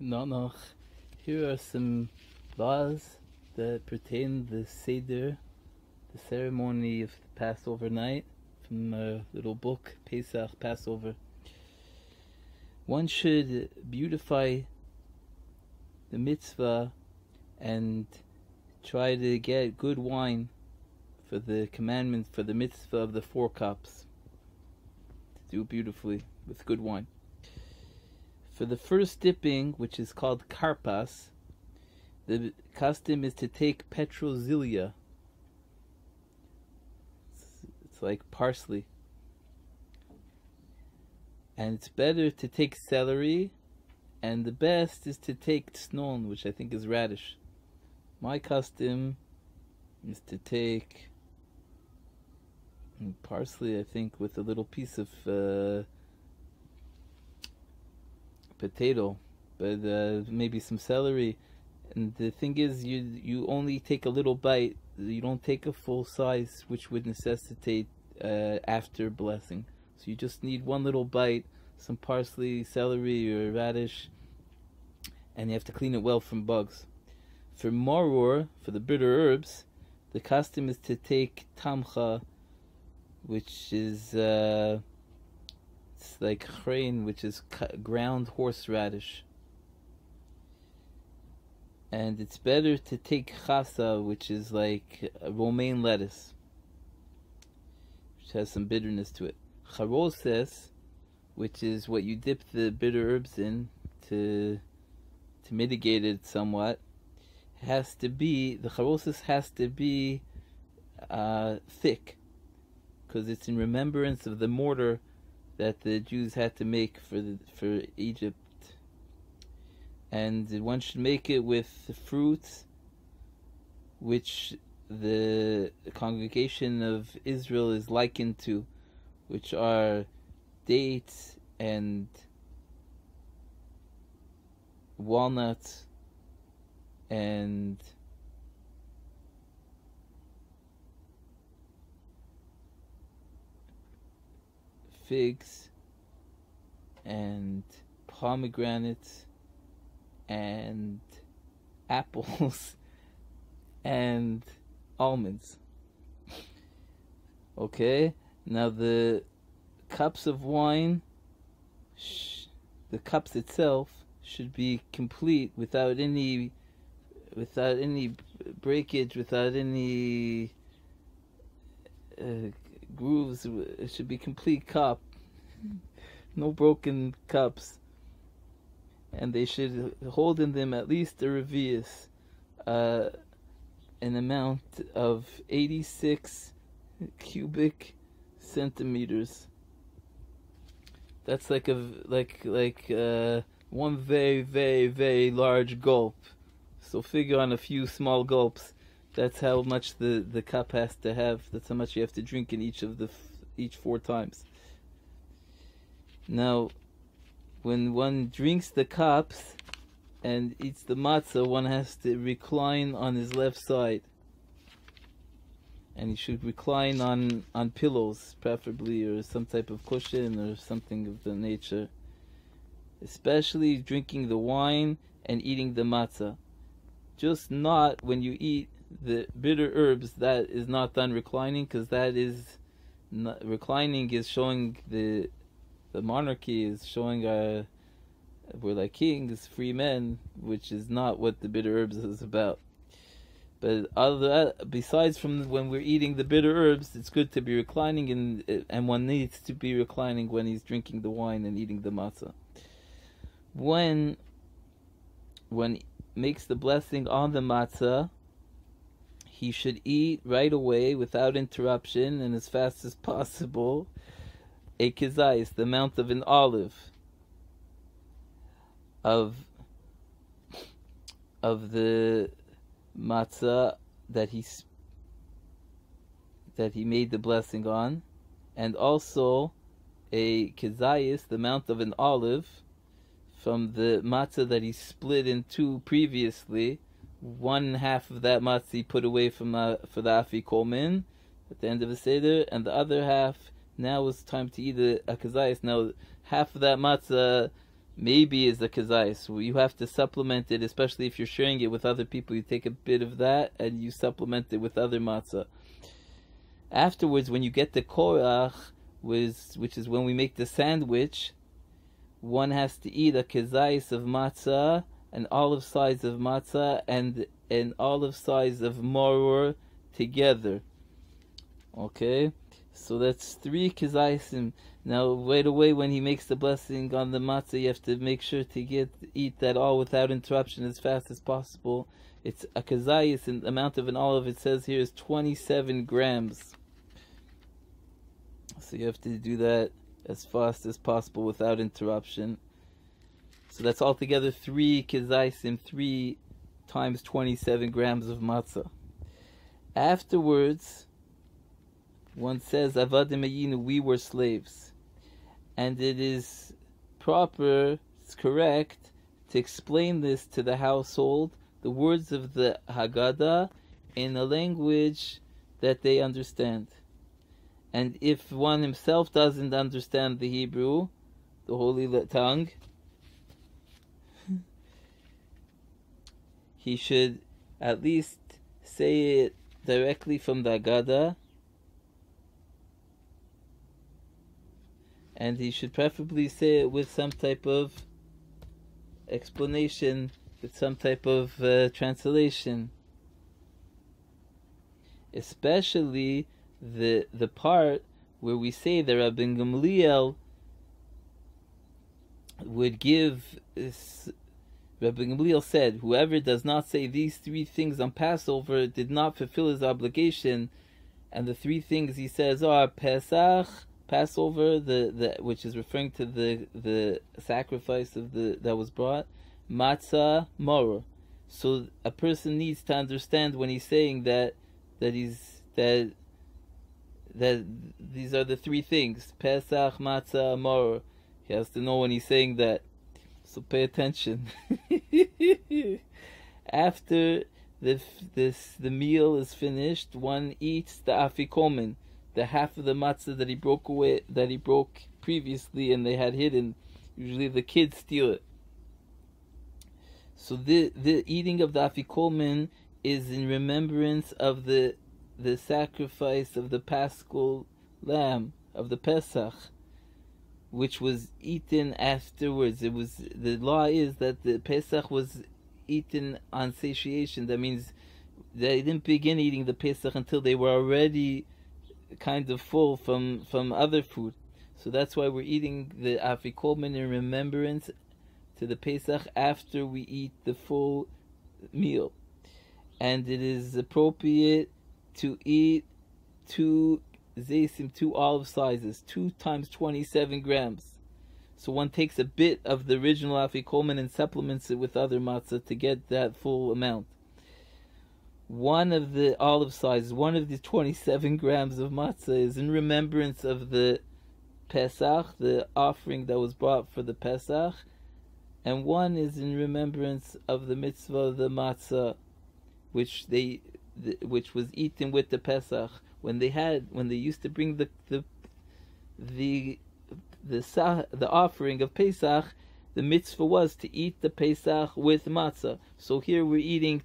No. Here are some laws that pertain to the Seder, the ceremony of the Passover night, from a little book, Pesach, Passover. One should beautify the mitzvah and try to get good wine for the commandment, for the mitzvah of the 4 cups. To do beautifully with good wine. For the first dipping, which is called karpas, the custom is to take petrozilia. It's like parsley. And it's better to take celery, and the best is to take tsnon, which I think is radish. My custom is to take parsley, I think, with a little piece of potato, but maybe some celery. And the thing is, you only take a little bite. You don't take a full size, which would necessitate after blessing. So you just need one little bite, some parsley, celery, or radish, and you have to clean it well from bugs. For maror, for the bitter herbs, the custom is to take tamcha, which is it's like chrein, which is ground horseradish. And it's better to take chasa, which is like romaine lettuce, which has some bitterness to it. Charoses, which is what you dip the bitter herbs in to mitigate it somewhat, the charoses has to be thick, because it's in remembrance of the mortar that the Jews had to make for Egypt. And one should make it with fruits which the congregation of Israel is likened to, which are dates and walnuts and figs and pomegranates and apples and almonds. Okay, now the cups of wine, the cups itself should be complete without any breakage, without any grooves. It should be complete cup, no broken cups, and they should hold in them at least a revius, an amount of 86 cubic centimeters. That's like one very, very, very large gulp. So figure on a few small gulps. That's how much the cup has to have. That's how much you have to drink in each 4 times. Now, when one drinks the cups and eats the matzah, one has to recline on his left side. And he should recline on pillows, preferably, or some type of cushion or something of the nature. Especially drinking the wine and eating the matzah. Just not when you eat the bitter herbs. That is not done reclining, because that is not, reclining is showing the monarchy, is showing we're like kings, free men, which is not what the bitter herbs is about. But other besides from when we're eating the bitter herbs, it's good to be reclining, and one needs to be reclining when he's drinking the wine and eating the matzah. When one makes the blessing on the matzah, he should eat right away without interruption and as fast as possible a kezayis, the amount of an olive of the matzah that he made the blessing on, and also a kezayis, the amount of an olive from the matzah that he split in 2 previously. 1/2 of that matzah he put away for the afikomen at the end of the seder, and the other half, now it's time to eat a kezayis. Now half of that matzah maybe is the kazayis. So you have to supplement it, especially if you're sharing it with other people. You take a bit of that and you supplement it with other matzah. Afterwards, when you get the korach, which is when we make the sandwich, one has to eat a kazayis of matzah, an olive size of matzah, and an olive size of maror together. Okay, so that's 3 kazayisim. Now, right away when he makes the blessing on the matzah, you have to make sure to eat that all without interruption as fast as possible. It's a kazayis, and the amount of an olive it says here is 27 grams. So you have to do that as fast as possible without interruption. So that's altogether 3 kazaisim, 3 times 27 grams of matzah. Afterwards, one says, Avadim ayinu, we were slaves. And it is proper, it's correct, to explain this to the household, the words of the Haggadah, in a language that they understand. And if one himself doesn't understand the Hebrew, the holy tongue, he should at least say it directly from the Haggadah, and he should preferably say it with some type of explanation, with some type of translation. Especially the part where we say that Rabbi Gamliel would give this. Rabbi Gamliel said, whoever does not say these 3 things on Passover did not fulfill his obligation. And the 3 things he says are Pesach, Passover, which is referring to the sacrifice of that was brought, Matzah, Maror. So a person needs to understand when he's saying that these are the 3 things, Pesach, Matzah, Maror. He has to know when he's saying that. So pay attention. After the meal is finished, one eats the afikomen, the half of the matzah that he broke previously and they had hidden. Usually the kids steal it. So the eating of the afikomen is in remembrance of the sacrifice of the Paschal lamb of the Pesach, which was eaten afterwards. The law is that the Pesach was eaten on satiation. That means they didn't begin eating the Pesach until they were already kind of full from other food. So that's why we're eating the afikomen in remembrance to the Pesach after we eat the full meal. And it is appropriate to eat 2 zaysim, 2 olive sizes, 2 times 27 grams. So one takes a bit of the original afikomen and supplements it with other matzah to get that full amount. One of the olive sizes, one of the 27 grams of matzah is in remembrance of the Pesach, the offering that was brought for the Pesach, and one is in remembrance of the mitzvah of the matzah, which was eaten with the Pesach. When they used to bring the offering of Pesach, the mitzvah was to eat the Pesach with matzah. So here we're eating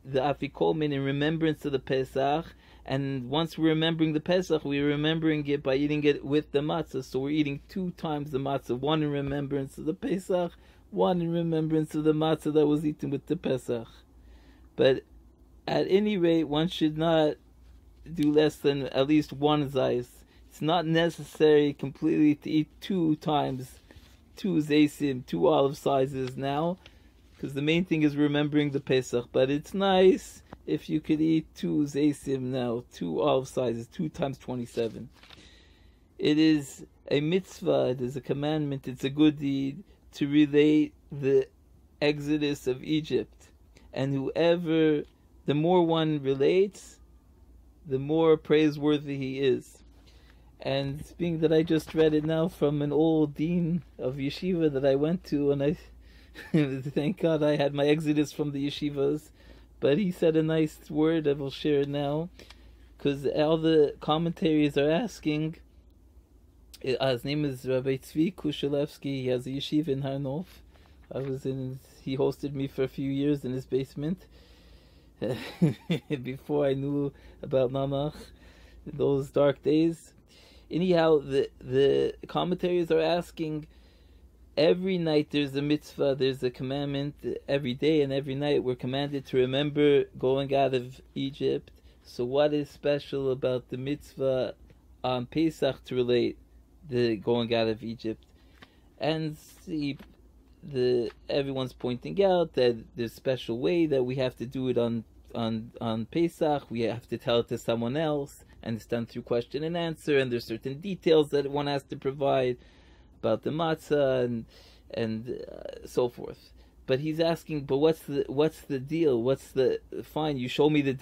the afikomen in remembrance of the Pesach, and once we're remembering the Pesach, we're remembering it by eating it with the matzah. So we're eating 2 times the matzah, one in remembrance of the Pesach, one in remembrance of the matzah that was eaten with the Pesach. But at any rate, one should not do less than at least 1 zayis. It's not necessary completely to eat 2 times 2 zaysim, 2 olive sizes now, because the main thing is remembering the Pesach. But it's nice if you could eat 2 zaysim now, 2 olive sizes, 2 times 27. It is a mitzvah, it is a commandment, it's a good deed to relate the exodus of Egypt. And the more one relates, the more praiseworthy he is. And being that I just read it now from an old dean of yeshiva that I went to, and I thank God I had my exodus from the yeshivas, but he said a nice word, I will share it now, because all the commentaries are asking His name is Rabbi Tzvi Kushelevsky. He has a yeshiva in Har Nof. He hosted me for a few years in his basement before I knew about Nanach, those dark days. Anyhow, the commentaries are asking, every night there's a mitzvah, there's a commandment. Every day and every night we're commanded to remember going out of Egypt. So what is special about the mitzvah on Pesach to relate the going out of Egypt? And everyone's pointing out that there's a special way that we have to do it on Pesach. We have to tell it to someone else, and it's done through question and answer, and there's certain details that one has to provide about the matzah and so forth. But he's asking, but what's the deal? Fine, you show me the